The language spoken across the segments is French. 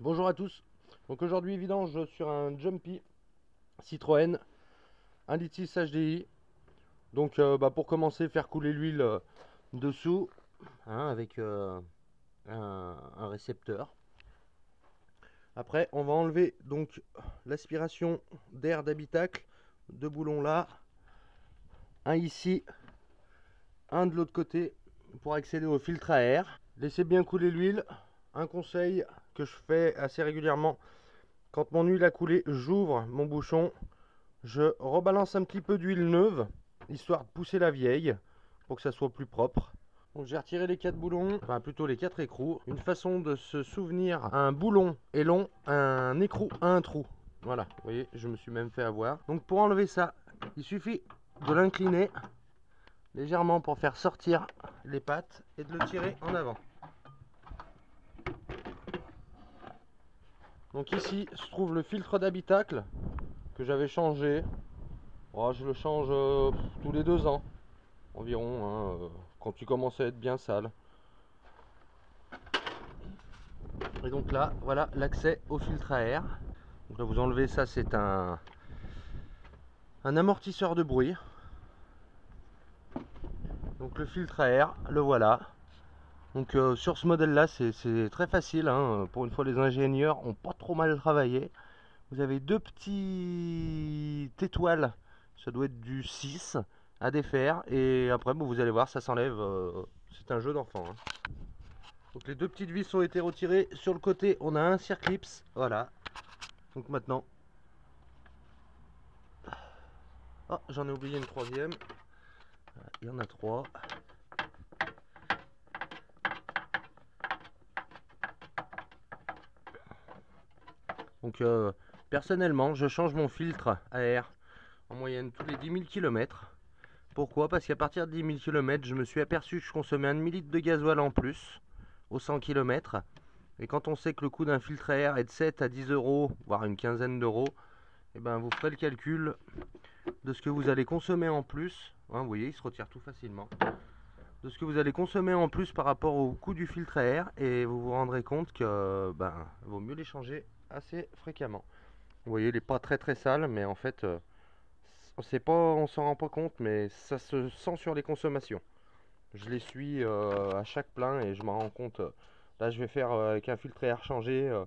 Bonjour à tous. Donc aujourd'hui vidange sur un Jumpy Citroën 1,6 litre HDI. Donc pour commencer, faire couler l'huile dessous avec un récepteur. Après on va enlever donc l'aspiration d'air d'habitacle, deux boulons là, un ici, un de l'autre côté pour accéder au filtre à air. Laissez bien couler l'huile. Un conseil que je fais assez régulièrement: quand mon huile a coulé, j'ouvre mon bouchon, je rebalance un petit peu d'huile neuve, histoire de pousser la vieille, pour que ça soit plus propre. Donc j'ai retiré les 4 boulons, enfin plutôt les 4 écrous. Une façon de se souvenir: un boulon est long, un écrou a un trou. Voilà, vous voyez, je me suis même fait avoir. Donc pour enlever ça, il suffit de l'incliner légèrement pour faire sortir les pattes et de le tirer en avant. Donc ici se trouve le filtre d'habitacle que j'avais changé. Oh, je le change tous les 2 ans environ, quand il commence à être bien sale. Et donc là, voilà l'accès au filtre à air. Donc là, vous enlevez ça, c'est un amortisseur de bruit. Donc le filtre à air, le voilà. Donc sur ce modèle là, c'est très facile, pour une fois les ingénieurs ont pas trop mal travaillé. Vous avez deux petites étoiles, ça doit être du 6 à défaire, et après vous allez voir, ça s'enlève, c'est un jeu d'enfant. Donc les deux petites vis ont été retirées. Sur le côté on a un circlips, voilà. Donc maintenant, oh, j'en ai oublié une troisième. Il y en a 3. Donc personnellement, je change mon filtre à air en moyenne tous les 10 000 km. Pourquoi? Parce qu'à partir de 10 000 km, je me suis aperçu que je consommais un demi-litre de gasoil en plus aux 100 km. Et quand on sait que le coût d'un filtre à air est de 7 à 10 euros, voire une quinzaine d'euros, et ben vous ferez le calcul de ce que vous allez consommer en plus. Vous voyez, il se retire tout facilement. De ce que vous allez consommer en plus par rapport au coût du filtre à air, et vous vous rendrez compte que vaut mieux les changer assez fréquemment. Vous voyez, il n'est pas très très sale, mais en fait, on s'en rend pas compte, mais ça se sent sur les consommations. Je les suis à chaque plein et je m'en rends compte. Là, je vais faire avec un filtre à air changé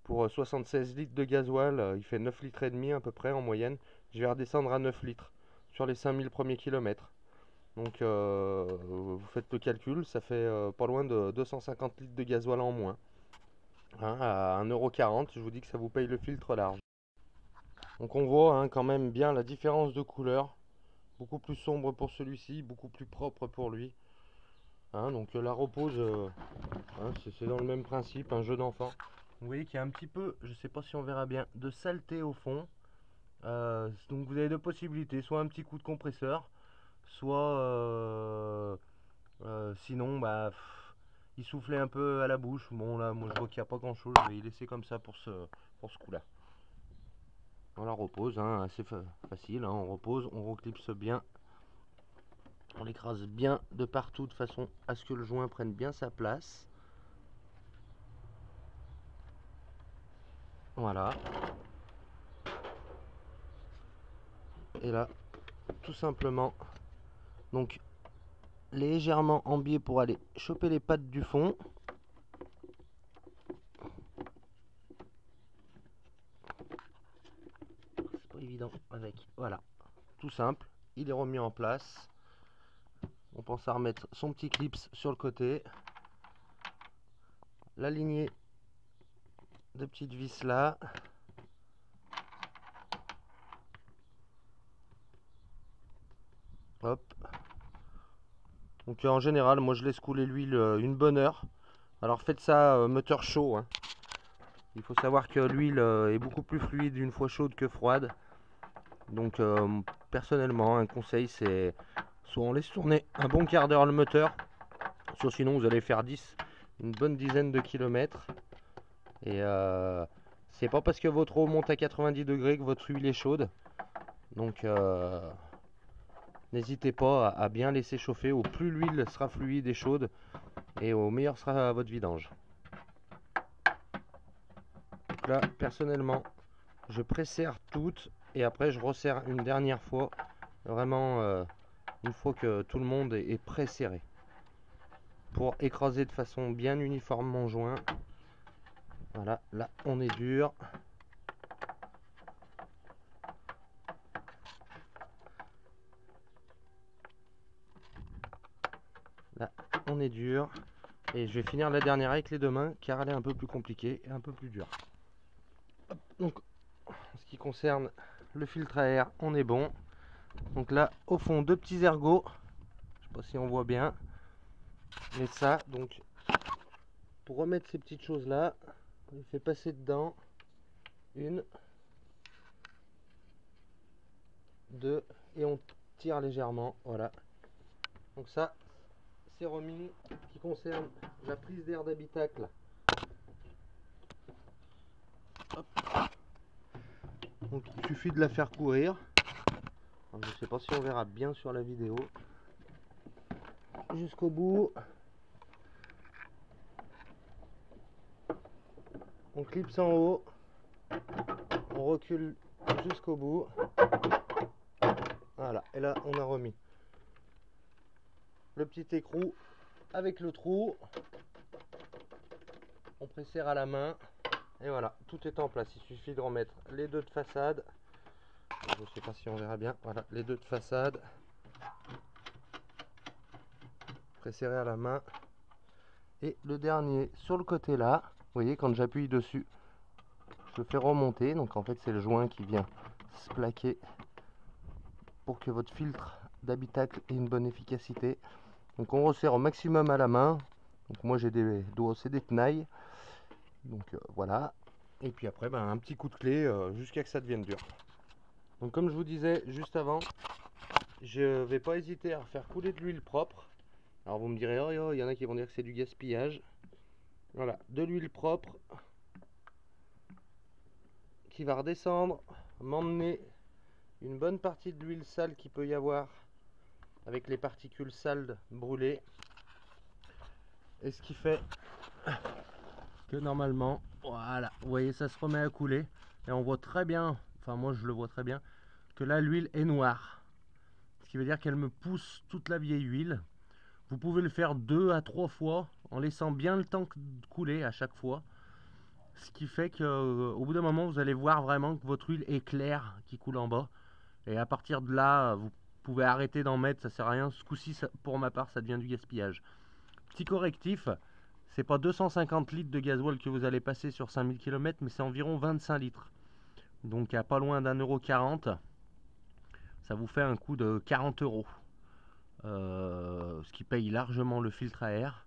pour 76 litres de gasoil. Il fait 9 litres et demi à peu près en moyenne. Je vais redescendre à 9 litres sur les 5000 premiers kilomètres. Donc vous faites le calcul, ça fait pas loin de 250 litres de gasoil en moins. À 1,40 €, je vous dis que ça vous paye le filtre large. Donc on voit quand même bien la différence de couleur. Beaucoup plus sombre pour celui-ci, beaucoup plus propre pour lui. Donc la repose, c'est dans le même principe, un jeu d'enfant. Vous voyez qu'il y a un petit peu, je sais pas si on verra bien, de saleté au fond. Donc vous avez deux possibilités: soit un petit coup de compresseur, soit sinon il soufflait un peu à la bouche. Bon là, moi je vois qu'il n'y a pas grand chose, je vais y laisser comme ça pour ce coup là. On la repose, assez facile, on repose, on reclipse bien, on l'écrase bien de partout de façon à ce que le joint prenne bien sa place. Voilà. Et là, tout simplement, donc légèrement en biais pour aller choper les pattes du fond. C'est pas évident avec. Voilà, tout simple. Il est remis en place. On pense à remettre son petit clips sur le côté. La lignée de petites vis là. Hop. Donc en général, moi je laisse couler l'huile une bonne heure. Alors faites ça moteur chaud. Il faut savoir que l'huile est beaucoup plus fluide une fois chaude que froide. Donc personnellement, un conseil, c'est soit on laisse tourner un bon quart d'heure le moteur, soit sinon vous allez faire une bonne dizaine de kilomètres. Et c'est pas parce que votre eau monte à 90 degrés que votre huile est chaude. Donc n'hésitez pas à bien laisser chauffer. Au plus l'huile sera fluide et chaude, et au meilleur sera votre vidange. Donc là, personnellement, je presserre toutes et après je resserre une dernière fois. Vraiment, une fois que tout le monde est presserré. Pour écraser de façon bien uniformément joint. Voilà, là on est dur. Là on est dur. Et je vais finir la dernière avec les deux mains car elle est un peu plus compliquée et un peu plus dure. Donc en ce qui concerne le filtre à air, on est bon. Donc là au fond, deux petits ergots. Je sais pas si on voit bien. Mais ça, donc pour remettre ces petites choses là, on les fait passer dedans. Une, deux, et on tire légèrement. Voilà. Donc ça, c'est remis. Qui concerne la prise d'air d'habitacle. Hop. Donc il suffit de la faire courir. Alors, je ne sais pas si on verra bien sur la vidéo. Jusqu'au bout. On clipse en haut. On recule jusqu'au bout. Voilà. Et là, on a remis le petit écrou avec le trou. On presserre à la main. Et voilà, tout est en place. Il suffit de remettre les deux de façade. Je ne sais pas si on verra bien. Voilà, les deux de façade. Presserré à la main. Et le dernier sur le côté là. Vous voyez, quand j'appuie dessus, je le fais remonter. Donc en fait, c'est le joint qui vient se plaquer pour que votre filtre d'habitacle ait une bonne efficacité. Donc on resserre au maximum à la main. Donc moi j'ai des doigts, c'est des tenailles. Donc voilà. Et puis après, ben, un petit coup de clé jusqu'à ce que ça devienne dur. Donc comme je vous disais juste avant, je vais pas hésiter à faire couler de l'huile propre. Alors vous me direz, oh, il y en a qui vont dire que c'est du gaspillage. Voilà, de l'huile propre qui va redescendre, m'emmener une bonne partie de l'huile sale qu'il peut y avoir avec les particules sales brûlées. Et ce qui fait que normalement, voilà, vous voyez, ça se remet à couler. Et on voit très bien, enfin moi je le vois très bien, que là l'huile est noire. Ce qui veut dire qu'elle me pousse toute la vieille huile. Vous pouvez le faire 2 à 3 fois en laissant bien le temps de couler à chaque fois. Ce qui fait qu'au bout d'un moment, vous allez voir vraiment que votre huile est claire qui coule en bas. Et à partir de là, vous pouvez arrêter d'en mettre, ça sert à rien. Ce coup-ci, pour ma part, ça devient du gaspillage. Petit correctif, c'est pas 250 litres de gasoil que vous allez passer sur 5000 km, mais c'est environ 25 litres. Donc à pas loin d'1,40 €, ça vous fait un coût de 40 €. Ce qui paye largement le filtre à air.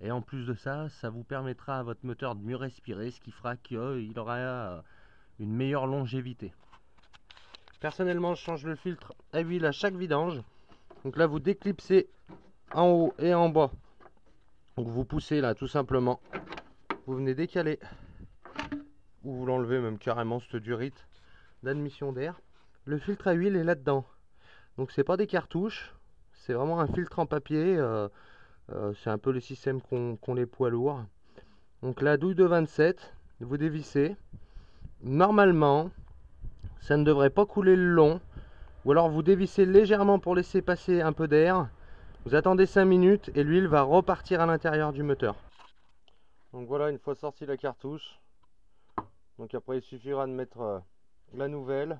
Et en plus de ça, ça vous permettra à votre moteur de mieux respirer, ce qui fera qu'il aura une meilleure longévité. Personnellement, je change le filtre à huile à chaque vidange. Donc là, vous déclipsez en haut et en bas. Donc vous poussez là tout simplement. Vous venez décaler ou vous l'enlevez même carrément cette durite d'admission d'air. Le filtre à huile est là-dedans. Donc c'est pas des cartouches, c'est vraiment un filtre en papier. C'est un peu le système qu'ont les poids lourds. Donc la douille de 27, vous dévissez. Normalement, ça ne devrait pas couler le long. Ou alors vous dévissez légèrement pour laisser passer un peu d'air. Vous attendez 5 minutes et l'huile va repartir à l'intérieur du moteur. Donc voilà, une fois sorti la cartouche. Donc après il suffira de mettre la nouvelle.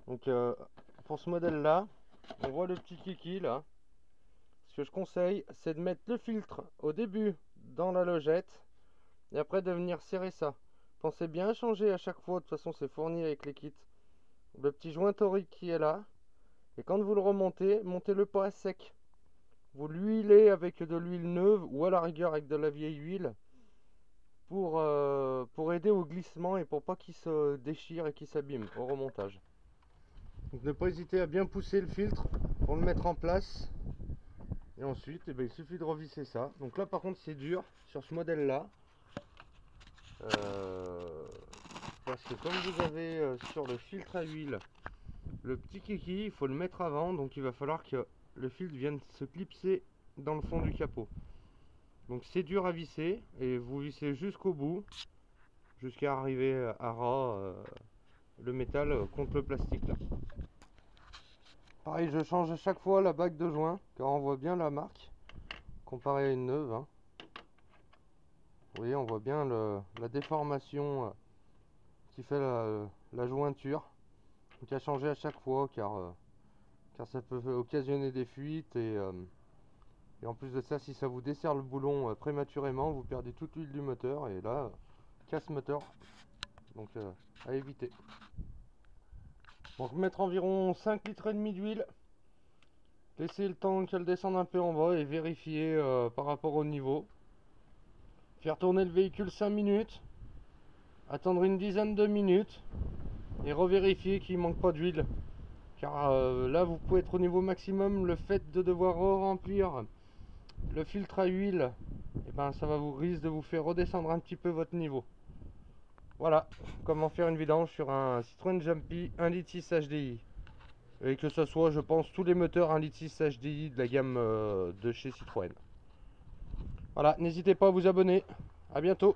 Donc pour ce modèle là, on voit le petit kiki là. Ce que je conseille, c'est de mettre le filtre au début dans la logette et après de venir serrer ça. Pensez bien à changer à chaque fois, de toute façon c'est fourni avec les kits. Le petit joint torique qui est là, et quand vous le remontez, montez-le pas à sec. Vous l'huilez avec de l'huile neuve ou à la rigueur avec de la vieille huile pour aider au glissement et pour pas qu'il se déchire et qu'il s'abîme au remontage. Donc ne pas hésiter à bien pousser le filtre pour le mettre en place. Et ensuite, il suffit de revisser ça. Donc là, par contre, c'est dur sur ce modèle-là. Parce que comme vous avez sur le filtre à huile le petit kiki, il faut le mettre avant. Donc il va falloir que le filtre vienne se clipser dans le fond du capot. Donc c'est dur à visser. Et vous vissez jusqu'au bout. jusqu'à arriver à ras le métal contre le plastique là. Pareil, je change à chaque fois la bague de joint car on voit bien la marque comparé à une neuve, hein. Vous voyez, on voit bien la déformation qui fait la jointure. Donc à changer à chaque fois car ça peut occasionner des fuites et en plus de ça, si ça vous desserre le boulon prématurément, vous perdez toute l'huile du moteur et là, casse moteur. Donc à éviter. Donc mettre environ 5 litres et demi d'huile, laisser le temps qu'elle descende un peu en bas et vérifier par rapport au niveau. Faire tourner le véhicule 5 minutes, attendre une dizaine de minutes et revérifier qu'il ne manque pas d'huile. Car là vous pouvez être au niveau maximum, le fait de devoir remplir le filtre à huile, et ben ça va vous risque de vous faire redescendre un petit peu votre niveau. Voilà comment faire une vidange sur un Citroën Jumpy 1.6 litre HDI. Et que ce soit, je pense, tous les moteurs 1.6 litre HDI de la gamme de chez Citroën. Voilà, n'hésitez pas à vous abonner. À bientôt.